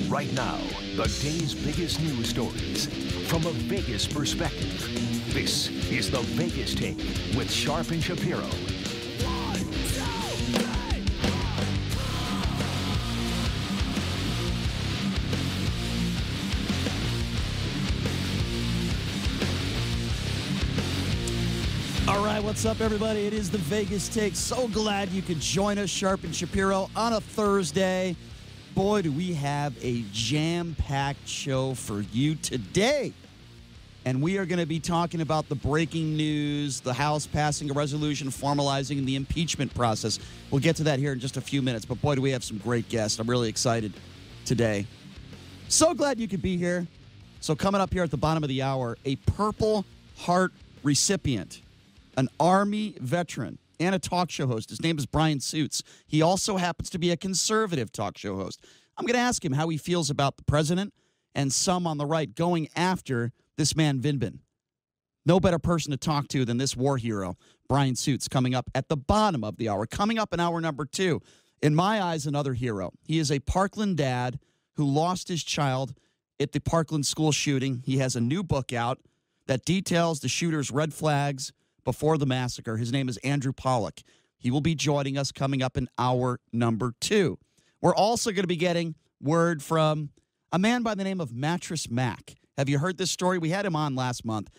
Right now, the day's biggest news stories from a Vegas perspective. This is the Vegas Take with Sharp and Shapiro. All right, what's up, everybody? It is the Vegas Take. So glad you could join us, Sharp and Shapiro, on a Thursday. Boy, do we have a jam-packed show for you today. And we are going to be talking about the breaking news, the House passing a resolution formalizing the impeachment process. We'll get to that here in just a few minutes. But boy, do we have some great guests. I'm really excited today. So glad you could be here. So coming up here at the bottom of the hour, a Purple Heart recipient, an Army veteran, and a talk show host. His name is Brian Suits. He also happens to be a conservative talk show host. I'm going to ask him how he feels about the president and some on the right going after this man, Vindman. No better person to talk to than this war hero, Brian Suits, coming up at the bottom of the hour. Coming up in hour number 2, in my eyes, another hero. He is a Parkland dad who lost his child at the Parkland school shooting. He has a new book out that details the shooter's red flags before the massacre. His name is Andrew Pollack. He will be joining us coming up in hour number 2. We're also going to be getting word from a man by the name of Mattress Mac. Have you heard this story? We had him on last month.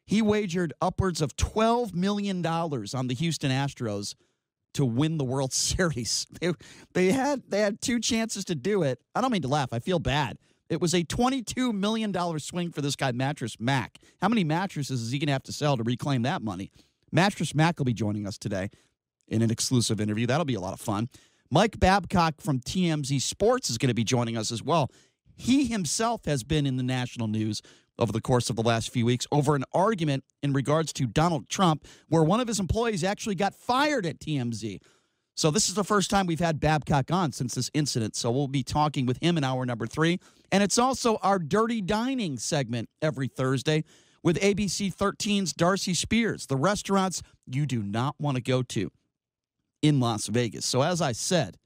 He wagered upwards of $12 million on the Houston Astros to win the World Series. They had 2 chances to do it. I don't mean to laugh. I feel bad. It was a $22 million swing for this guy, Mattress Mac. How many mattresses is he going to have to sell to reclaim that money? Mattress Mac will be joining us today in an exclusive interview. That'll be a lot of fun. Mike Babcock from TMZ Sports is going to be joining us as well. He himself has been in the national news over the course of the last few weeks over an argument in regards to Donald Trump where one of his employees actually got fired at TMZ. So this is the first time we've had Babcock on since this incident. So we'll be talking with him in hour number 3. And it's also our Dirty Dining segment every Thursday with ABC 13's Darcy Spears, the restaurants you do not want to go to in Las Vegas. So as I said,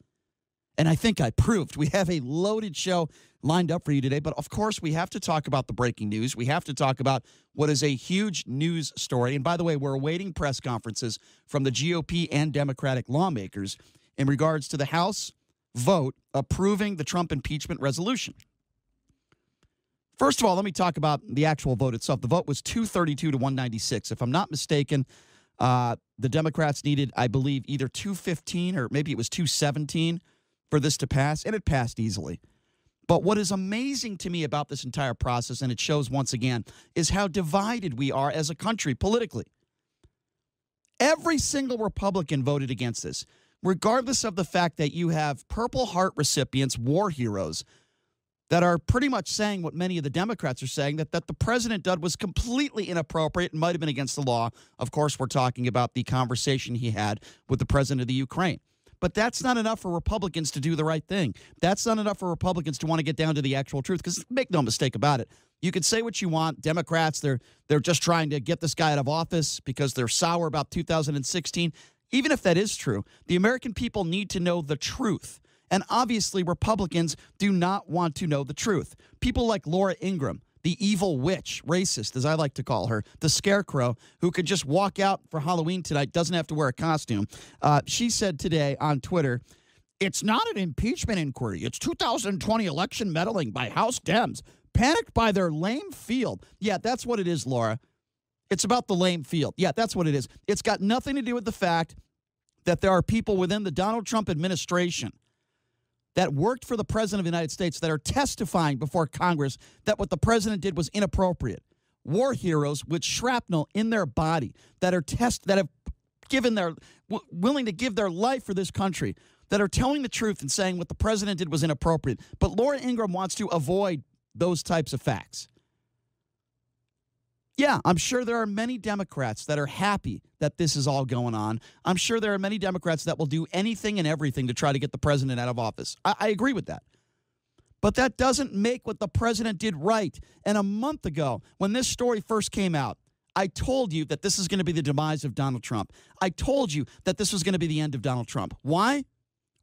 and I think I proved, we have a loaded show lined up for you today. But, of course, we have to talk about the breaking news. We have to talk about what is a huge news story. And, by the way, we're awaiting press conferences from the GOP and Democratic lawmakers in regards to the House vote approving the Trump impeachment resolution. First of all, let me talk about the actual vote itself. The vote was 232 to 196. If I'm not mistaken, the Democrats needed, I believe, either 215 or maybe it was 217 for this to pass, and it passed easily. But what is amazing to me about this entire process, and it shows once again, is how divided we are as a country politically. Every single Republican voted against this, regardless of the fact that you have Purple Heart recipients, war heroes, that are pretty much saying what many of the Democrats are saying, that the president did was completely inappropriate and might have been against the law. Of course, we're talking about the conversation he had with the president of the Ukraine. But that's not enough for Republicans to do the right thing. That's not enough for Republicans to want to get down to the actual truth, because make no mistake about it. You can say what you want. Democrats, they're just trying to get this guy out of office because they're sour about 2016. Even if that is true, the American people need to know the truth. And obviously, Republicans do not want to know the truth. People like Laura Ingraham, the evil witch, racist, as I like to call her, the scarecrow, who could just walk out for Halloween tonight, doesn't have to wear a costume. She said today on Twitter, "It's not an impeachment inquiry. It's 2020 election meddling by House Dems, panicked by their lame field." Yeah, that's what it is, Laura. It's about the lame field. Yeah, that's what it is. It's got nothing to do with the fact that there are people within the Donald Trump administration that worked for the president of the United States that are testifying before Congress that what the president did was inappropriate. War heroes with shrapnel in their body that have given willing to give their life for this country, that are telling the truth and saying what the president did was inappropriate. But Laura Ingraham wants to avoid those types of facts. Yeah, I'm sure there are many Democrats that are happy that this is all going on. I'm sure there are many Democrats that will do anything and everything to try to get the president out of office. I agree with that. But that doesn't make what the president did right. And a month ago, when this story first came out, I told you that this is going to be the demise of Donald Trump. I told you that this was going to be the end of Donald Trump. Why?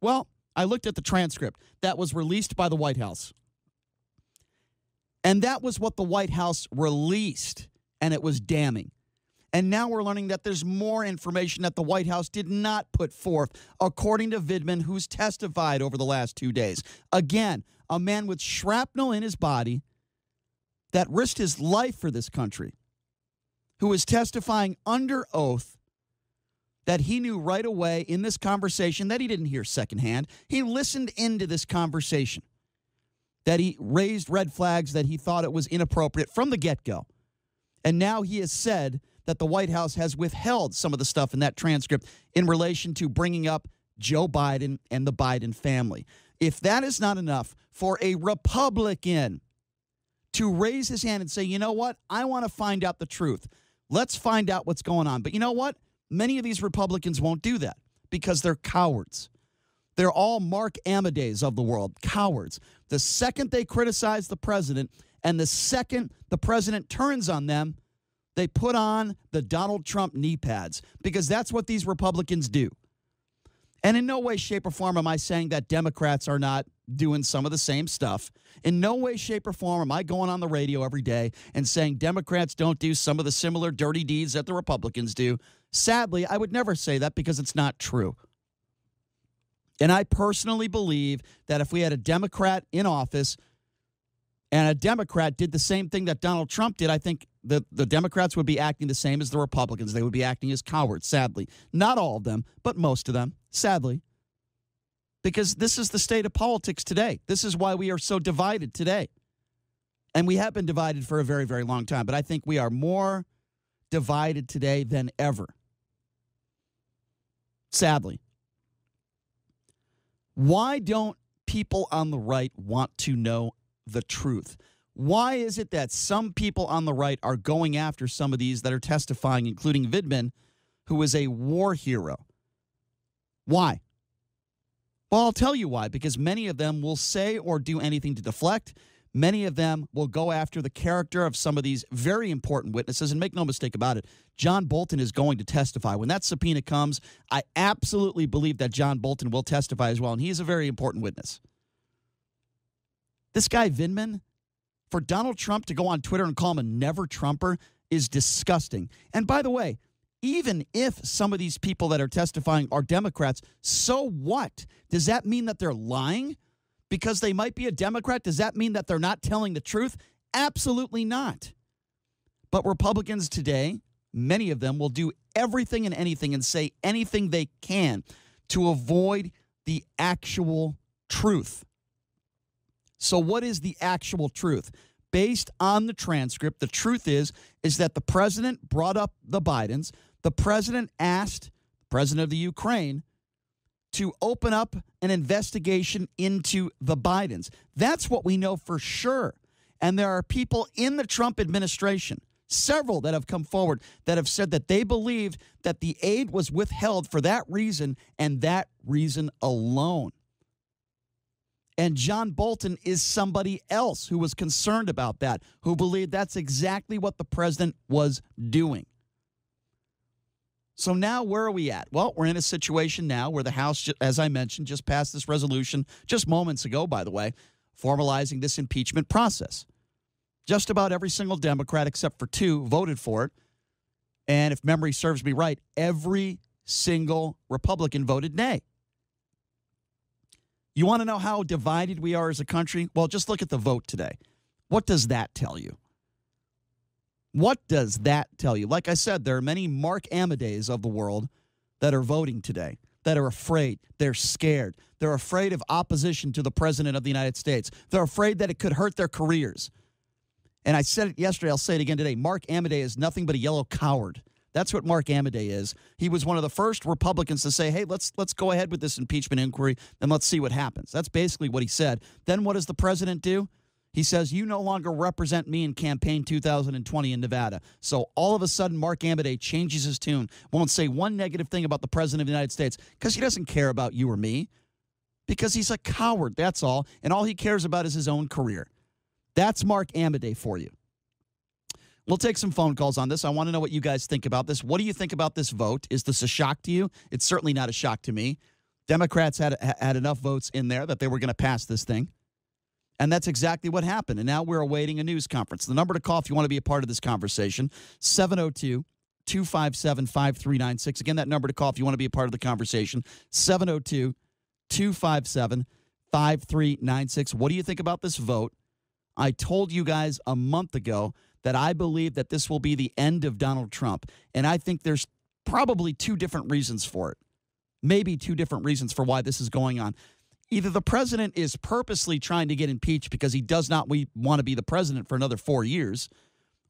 Well, I looked at the transcript that was released by the White House. And that was what the White House released, and it was damning. And now we're learning that there's more information that the White House did not put forth, according to Vindman, who's testified over the last 2 days. Again, a man with shrapnel in his body that risked his life for this country, who is testifying under oath that he knew right away in this conversation that he didn't hear secondhand. He listened into this conversation, that he raised red flags, that he thought it was inappropriate from the get-go. And now he has said that the White House has withheld some of the stuff in that transcript in relation to bringing up Joe Biden and the Biden family. If that is not enough for a Republican to raise his hand and say, you know what, I want to find out the truth. Let's find out what's going on. But you know what? Many of these Republicans won't do that because they're cowards. They're all Mark Amadeus of the world, cowards. The second they criticize the president and the second the president turns on them, they put on the Donald Trump knee pads because that's what these Republicans do. And in no way, shape, or form am I saying that Democrats are not doing some of the same stuff. In no way, shape, or form am I going on the radio every day and saying Democrats don't do some of the similar dirty deeds that the Republicans do. Sadly, I would never say that because it's not true. And I personally believe that if we had a Democrat in office and a Democrat did the same thing that Donald Trump did, I think the Democrats would be acting the same as the Republicans. They would be acting as cowards, sadly. Not all of them, but most of them, sadly. Because this is the state of politics today. This is why we are so divided today. And we have been divided for a very, very long time. But I think we are more divided today than ever. Sadly. Why don't people on the right want to know the truth? Why is it that some people on the right are going after some of these that are testifying, including Vindman, who is a war hero? Why? Well, I'll tell you why. Because many of them will say or do anything to deflect. Many of them will go after the character of some of these very important witnesses. And make no mistake about it, John Bolton is going to testify. When that subpoena comes, I absolutely believe that John Bolton will testify as well. And he is a very important witness. This guy, Vindman, for Donald Trump to go on Twitter and call him a never-Trumper is disgusting. And by the way, even if some of these people that are testifying are Democrats, so what? Does that mean that they're lying? Because they might be a Democrat, does that mean that they're not telling the truth? Absolutely not. But Republicans today, many of them will do everything and anything and say anything they can to avoid the actual truth. So what is the actual truth? Based on the transcript, the truth is that the president brought up the Bidens. The president asked the president of the Ukraine to open up an investigation into the Bidens. That's what we know for sure. And there are people in the Trump administration, several that have come forward, that have said that they believed that the aid was withheld for that reason and that reason alone. And John Bolton is somebody else who was concerned about that, who believed that's exactly what the president was doing. So now where are we at? Well, we're in a situation now where the House, as I mentioned, just passed this resolution just moments ago, by the way, formalizing this impeachment process. Just about every single Democrat except for two voted for it. And if memory serves me right, every single Republican voted nay. You want to know how divided we are as a country? Well, just look at the vote today. What does that tell you? What does that tell you? Like I said, there are many Mark Amadeus of the world that are voting today, that are afraid. They're scared. They're afraid of opposition to the president of the United States. They're afraid that it could hurt their careers. And I said it yesterday, I'll say it again today. Mark Amadeus is nothing but a yellow coward. That's what Mark Amadeus is. He was one of the first Republicans to say, hey, let's go ahead with this impeachment inquiry and let's see what happens. That's basically what he said. Then what does the president do? He says, you no longer represent me in campaign 2020 in Nevada. So all of a sudden, Mark Amadeus changes his tune, won't say one negative thing about the president of the United States because he doesn't care about you or me, because he's a coward, that's all. And all he cares about is his own career. That's Mark Amadeus for you. We'll take some phone calls on this. I want to know what you guys think about this. What do you think about this vote? Is this a shock to you? It's certainly not a shock to me. Democrats had enough votes in there that they were going to pass this thing. And that's exactly what happened. And now we're awaiting a news conference. The number to call if you want to be a part of this conversation, 702-257-5396. Again, that number to call if you want to be a part of the conversation, 702-257-5396. What do you think about this vote? I told you guys a month ago that I believe that this will be the end of Donald Trump. And I think there's probably two different reasons for it. Maybe two different reasons for why this is going on. Either the president is purposely trying to get impeached because he does not want to be the president for another 4 years,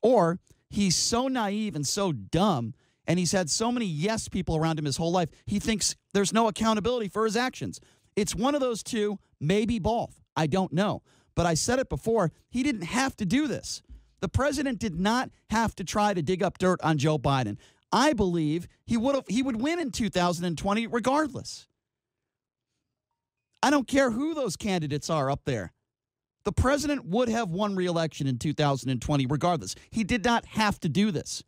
or he's so naive and so dumb, and he's had so many yes people around him his whole life, he thinks there's no accountability for his actions. It's one of those two, maybe both. I don't know. But I said it before, he didn't have to do this. The president did not have to try to dig up dirt on Joe Biden. I believe he would win in 2020 regardless. I don't care who those candidates are up there. The president would have won re-election in 2020 regardless. He did not have to do this.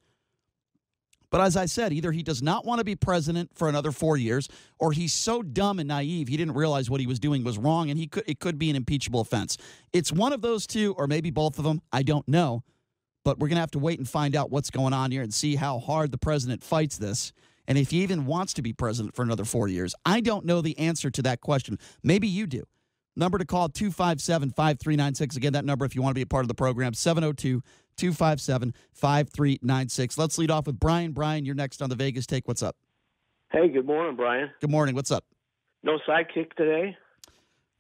But as I said, either he does not want to be president for another 4 years, or he's so dumb and naive he didn't realize what he was doing was wrong, and it could be an impeachable offense. It's one of those two, or maybe both of them. I don't know. But we're going to have to wait and find out what's going on here and see how hard the president fights this. And if he even wants to be president for another 4 years. I don't know the answer to that question. Maybe you do. Number to call, 257-5396. Again, that number if you want to be a part of the program, 702-257-5396. Let's lead off with Brian. Brian, you're next on the Vegas Take. What's up? Hey, good morning, Brian. Good morning. What's up? No sidekick today?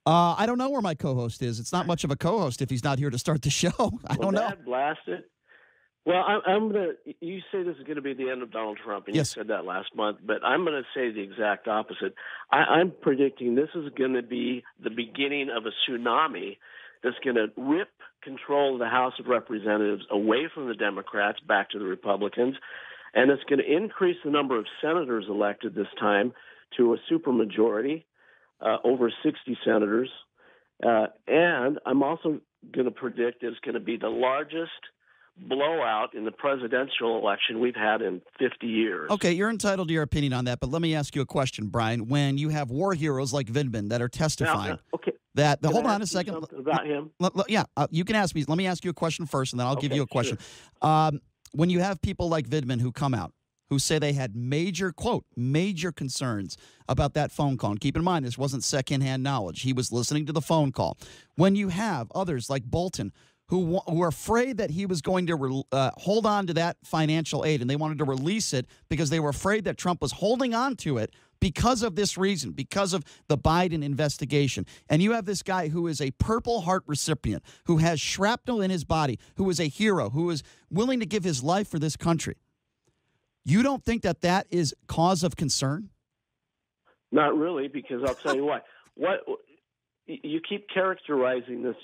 I don't know where my co-host is. It's not much of a co-host if he's not here to start the show. I don't know. Blasted. Well, I'm going to – you say this is going to be the end of Donald Trump, and yes. You said that last month, but I'm going to say the exact opposite. I'm predicting this is going to be the beginning of a tsunami that's going to rip control of the House of Representatives away from the Democrats back to the Republicans, and it's going to increase the number of senators elected this time to a supermajority, over 60 senators. And I'm also going to predict it's going to be the largest – blowout in the presidential election we've had in 50 years. Okay, you're entitled to your opinion on that, but let me ask you a question, Brian. When you have war heroes like Vindman that are testifying, hold on a second. About him? You can ask me. Let me ask you a question first, and then I'll give you a question. Sure. When you have people like Vindman who come out, who say they had major concerns about that phone call. And keep in mind, this wasn't secondhand knowledge. He was listening to the phone call. When you have others like Bolton, who were afraid that he was going to hold on to that financial aid, and they wanted to release it because they were afraid that Trump was holding on to it because of this reason, because of the Biden investigation. And you have this guy who is a Purple Heart recipient, who has shrapnel in his body, who is a hero, who is willing to give his life for this country. You don't think that that is cause of concern? Not really, because I'll tell you why. You keep characterizing this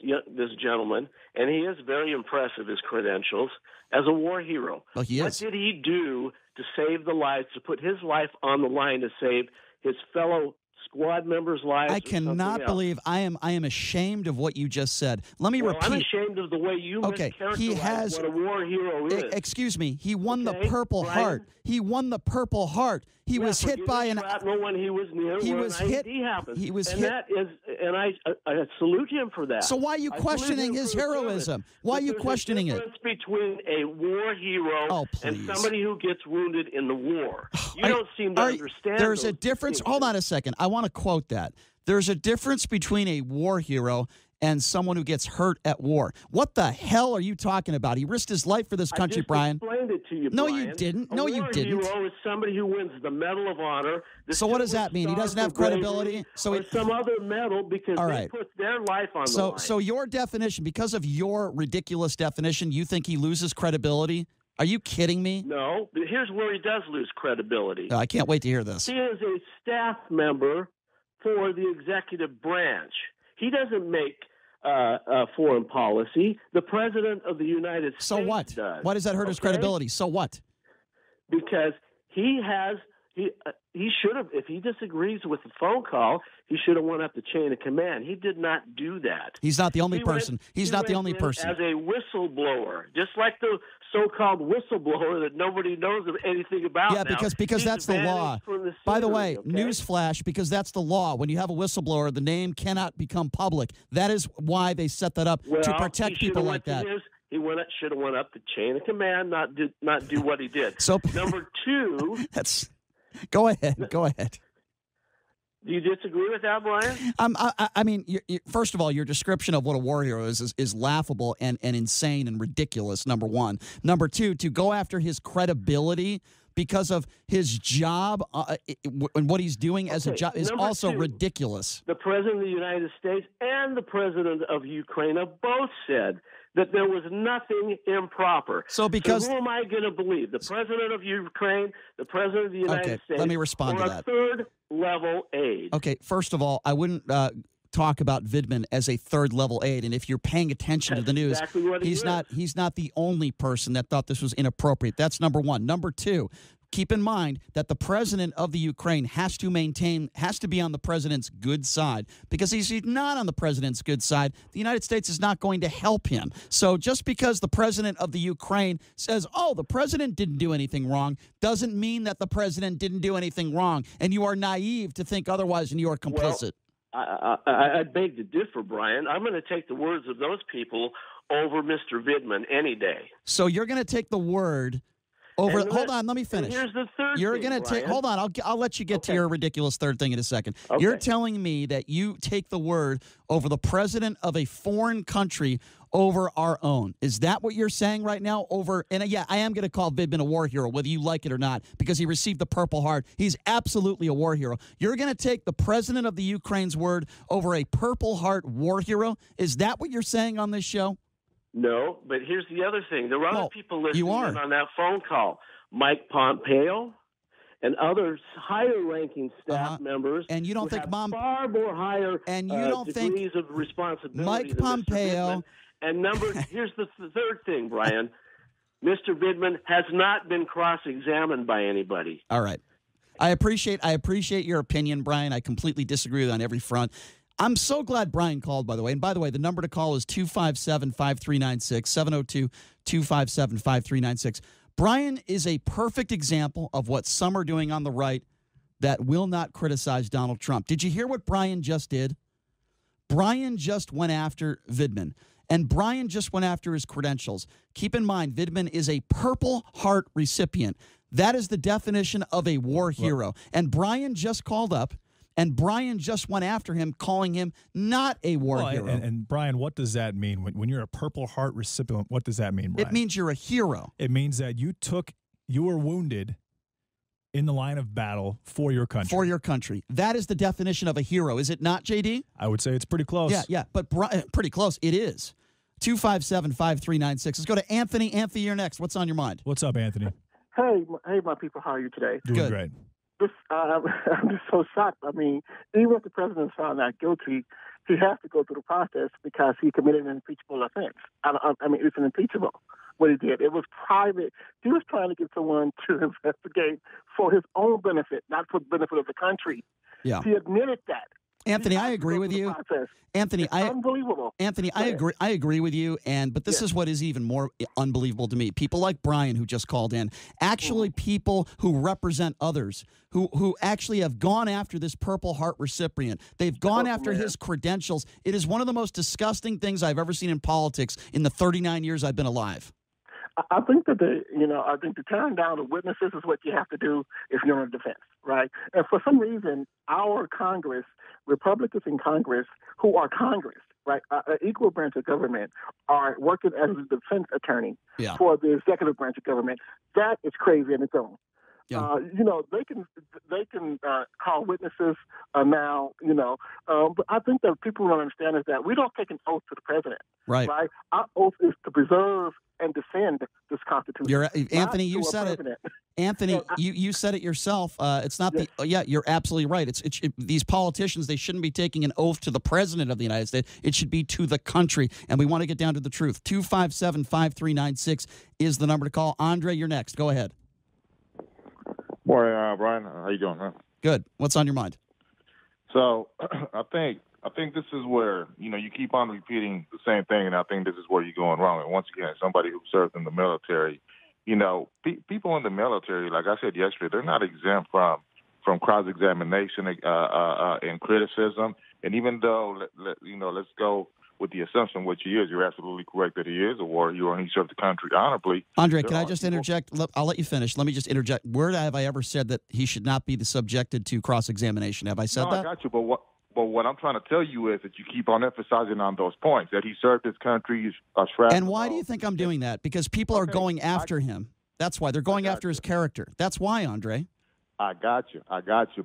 gentleman, and he is very impressive, his credentials, as a war hero. Well, he is. What did he do to save the lives, to put his life on the line to save his fellow squad members' lives? I cannot believe I am ashamed of what you just said. Let me repeat. I'm ashamed of the way you mischaracterize what a war hero is. Excuse me. He won the Purple Heart. He won the Purple Heart. He was hit by an shrapnel when he was near. He was hit. He was hit. I salute him for that. So why are you questioning his heroism? Why are you questioning it? There's a difference between a war hero and somebody who gets wounded in the war. You don't seem to understand. There's a difference. Hold on a second. I want to quote that. There's a difference between a war hero and someone who gets hurt at war. What the hell are you talking about? He risked his life for this country, Brian. I explained it to you, No, Brian. you didn't. No, you didn't. A war hero is somebody who wins the Medal of Honor. So what does that mean? He doesn't have credibility? Or some other medal because they put their life on the line. So your definition, because of your ridiculous definition, you think he loses credibility? Are you kidding me? No. But here's where he does lose credibility. I can't wait to hear this. He is a staff member for the executive branch. He doesn't make foreign policy. The president of the United States So what? does. Why does that hurt his credibility? So what? Because he he should have, if he disagrees with the phone call, he should have went up the chain of command. He did not do that. He's not the only person. He's not the only person. As a whistleblower, just like the so-called whistleblower that nobody knows anything about. Yeah, now. because that's the law. By the way, okay? newsflash, because that's the law. When you have a whistleblower, the name cannot become public. That is why they set that up to protect people like that. He should have went up the chain of command, not do what he did. So number two, go ahead. Do you disagree with that, Brian? I mean, first of all, your description of what a war hero is laughable and insane and ridiculous, number one. Number two, to go after his credibility because of his job and what he's doing as a job is also ridiculous. The President of the United States and the President of Ukraine have both said that there was nothing improper. So who am I going to believe? The President of Ukraine, the President of the United States, let me respond or to that. A third-level aide? Okay, first of all, I wouldn't talk about Vindman as a third-level aide, and if you're paying attention to the news, exactly what he's not the only person that thought this was inappropriate. That's number one. Number two, keep in mind that the president of the Ukraine has to be on the president's good side, because he's not on the president's good side, the United States is not going to help him. So just because the president of the Ukraine says, oh, the president didn't do anything wrong, doesn't mean that the president didn't do anything wrong, and you are naive to think otherwise, and you are complicit. I beg to differ, Brian. I'm going to take the words of those people over Mr. Vindman any day. So you're going to take the word over. Hold on, let me finish. Here's the third. You're going to take. Hold on, I'll let you get to your ridiculous third thing in a second. Okay. You're telling me that you take the word over the president of a foreign country over our own. Is that what you're saying right now? And yeah, I am going to call Vindman a war hero, whether you like it or not, because he received the Purple Heart. He's absolutely a war hero. You're going to take the president of the Ukraine's word over a Purple Heart war hero? Is that what you're saying on this show? No, but here's the other thing. There were other people listening in on that phone call. Mike Pompeo and other higher-ranking staff members, and you don't think far more higher degrees of responsibility Mike than Pompeo. And here's the third thing, Brian. Mr. Vindman has not been cross-examined by anybody. All right. I appreciate your opinion, Brian. I completely disagree with you on every front. I'm so glad Brian called, by the way. And by the way, the number to call is 257-5396, 702-257-5396. Brian is a perfect example of what some are doing on the right that will not criticize Donald Trump. Did you hear what Brian just did? Brian just went after Vindman, and Brian just went after his credentials. Keep in mind, Vindman is a Purple Heart recipient. That is the definition of a war hero. And Brian just called up, and Brian just went after him, calling him not a war hero. And Brian, what does that mean? When you're a Purple Heart recipient, what does that mean, Brian? It means you're a hero. It means that you were wounded in the line of battle for your country. For your country. That is the definition of a hero, is it not, JD? I would say it's pretty close. Yeah, but pretty close. It is. 257-5396. Let's go to Anthony. Anthony, you're next. What's on your mind? What's up, Anthony? Hey, my people. How are you today? Doing great. I'm just so shocked. I mean, even if the president is found not guilty, he has to go through the process because he committed an impeachable offense. I mean, it's an impeachable what he did. It was private. He was trying to get someone to investigate for his own benefit, not for the benefit of the country. Yeah. He admitted that. Anthony, I agree with you. Anthony, unbelievable. Anthony, I agree with you. But this is what is even more unbelievable to me. People like Brian, who just called in, actually people who represent others, who actually have gone after this Purple Heart recipient. They've gone after his credentials. It is one of the most disgusting things I've ever seen in politics in the 39 years I've been alive. I think that I think to turn down the witnesses is what you have to do if you're in defense, right? And for some reason, our Congress, Republicans in Congress, who are Congress, right, an equal branch of government, are working as a defense attorney for the executive branch of government. That is crazy in its own. Yeah. They can call witnesses now, but I think that people don't understand is that we don't take an oath to the president. Right. Our oath is to preserve and defend this Constitution. Anthony, you said it. Anthony, you said it yourself. It's not you're absolutely right. It's these politicians, they shouldn't be taking an oath to the president of the United States. It should be to the country, and we want to get down to the truth. 257-5396 is the number to call. Andre, you're next. Go ahead. Morning, Brian. How you doing, man? Good. What's on your mind? So I think this is where, you keep on repeating the same thing, and I think this is where you're going wrong. And once again, somebody who served in the military, people in the military, like I said yesterday, they're not exempt from cross-examination and criticism. And even though, let's go with the assumption which he is, you're absolutely correct that he is a war hero and he served the country honorably. Andre, can I just interject? I'll let you finish. Let me just interject. Where have I ever said that he should not be subjected to cross-examination? Have I said that? I got you, but what I'm trying to tell you is that you keep on emphasizing on those points, that he served his country, he's a shrapnel. And why do you think I'm doing that? Because people are going after him. That's why. They're going after his character. That's why, Andre. I got you.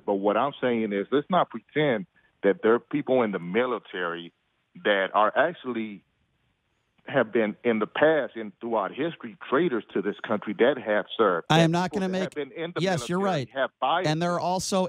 But what I'm saying is, let's not pretend that there are people in the military that are actually have been in the past and throughout history traitors to this country that have served. I am not going to make. Yes, you're right. And there are also.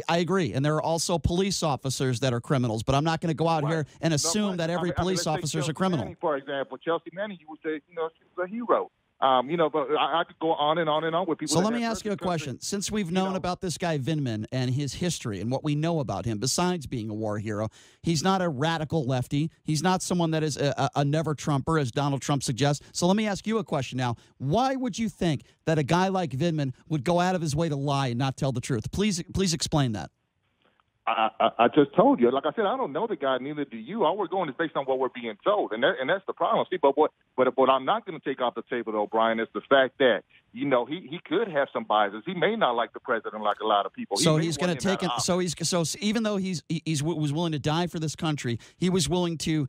I agree. And there are also police officers that are criminals. But I'm not going to go out here and assume that every police officer is a criminal. Manning, for example, Chelsea Manning, you would say, she was a hero. But I could go on and on and on with people. So let me ask you a question. Since we've known about this guy Vindman and his history and what we know about him, besides being a war hero, he's not a radical lefty. He's not someone that is a never-Trumper, as Donald Trump suggests. So let me ask you a question now. Why would you think that a guy like Vindman would go out of his way to lie and not tell the truth? Please explain that. I just told you. Like I said, I don't know the guy, neither do you. All we're going is based on what we're being told, and that's the problem. See, but what I'm not going to take off the table, though, Brian, is the fact that he could have some biases. He may not like the president like a lot of people. So he's going to take it. So even though he was willing to die for this country, he was willing to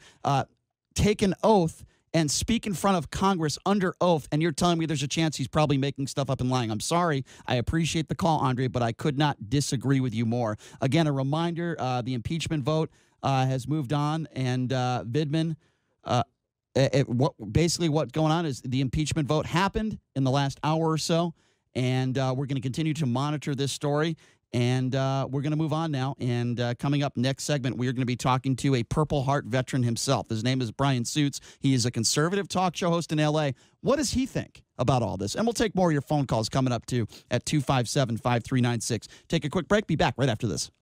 take an oath and speak in front of Congress under oath, and you're telling me there's a chance he's probably making stuff up and lying. I'm sorry. I appreciate the call, Andre, but I could not disagree with you more. Again, a reminder, the impeachment vote has moved on, and Vindman, basically what's going on is the impeachment vote happened in the last hour or so, and we're going to continue to monitor this story. And we're going to move on now. And coming up next segment, we are going to be talking to a Purple Heart veteran himself. His name is Brian Suits. He is a conservative talk show host in L.A. What does he think about all this? And we'll take more of your phone calls coming up, too, at 257-5396. Take a quick break. Be back right after this.